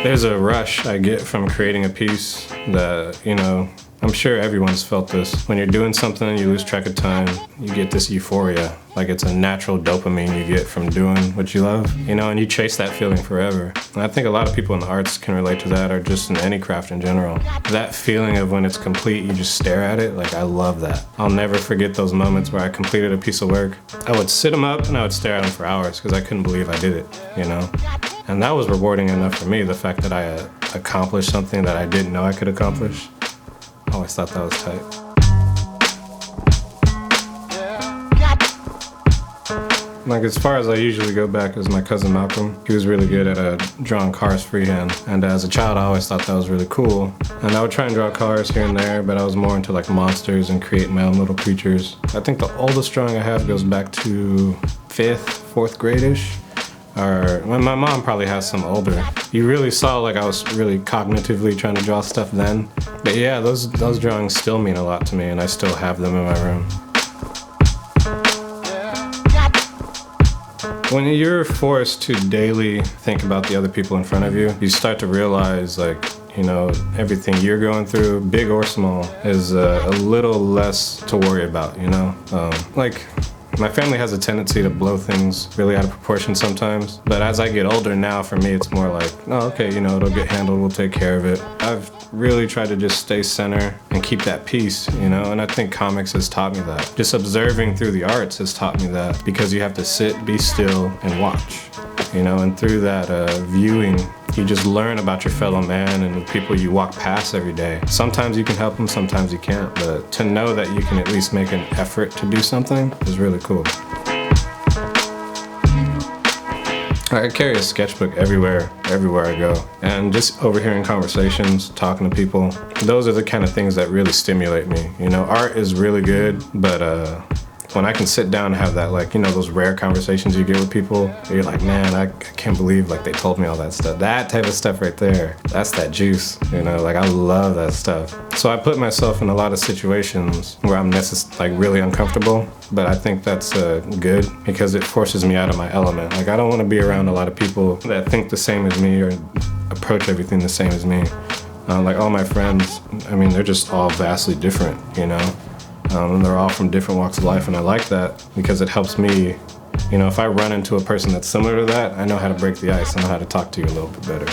There's a rush I get from creating a piece that, I'm sure everyone's felt this. When you're doing something and you lose track of time, you get this euphoria. Like it's a natural dopamine you get from doing what you love, and you chase that feeling forever. And I think a lot of people in the arts can relate to that, or just in any craft in general. That feeling of when it's complete, you just stare at it, like I love that. I'll never forget those moments where I completed a piece of work. I would sit them up and I would stare at them for hours because I couldn't believe I did it, And that was rewarding enough for me, the fact that I accomplished something that I didn't know I could accomplish. I always thought that was tight. Like as far as I usually go back is my cousin Malcolm. He was really good at drawing cars freehand. And as a child, I always thought that was really cool. And I would try and draw cars here and there, but I was more into like monsters and creating my own little creatures. I think the oldest drawing I have goes back to 4th grade-ish. Or my mom probably has some older. You really saw like I was really cognitively trying to draw stuff then. But yeah, those drawings still mean a lot to me, and I still have them in my room. When you're forced to daily think about the other people in front of you, you start to realize everything you're going through, big or small, is a little less to worry about, My family has a tendency to blow things really out of proportion sometimes, but as I get older now, for me, it's more like, oh, okay, it'll get handled, we'll take care of it. I've really tried to just stay center and keep that peace, and I think comics has taught me that. Just observing through the arts has taught me that, because you have to sit, be still, and watch, and through that viewing, you just learn about your fellow man and the people you walk past every day. Sometimes you can help them, sometimes you can't, but to know that you can at least make an effort to do something is really cool. I carry a sketchbook everywhere I go, and just overhearing conversations, talking to people, those are the kind of things that really stimulate me. Art is really good, but when I can sit down and have that, those rare conversations you get with people, you're like, man, I can't believe they told me all that stuff. That type of stuff right there, that's that juice, I love that stuff. So I put myself in a lot of situations where I'm really uncomfortable, but I think that's good because it forces me out of my element. I don't want to be around a lot of people that think the same as me or approach everything the same as me. All my friends, they're just all vastly different, and they're all from different walks of life, and I like that because it helps me, if I run into a person that's similar to that, I know how to break the ice, I know how to talk to you a little bit better.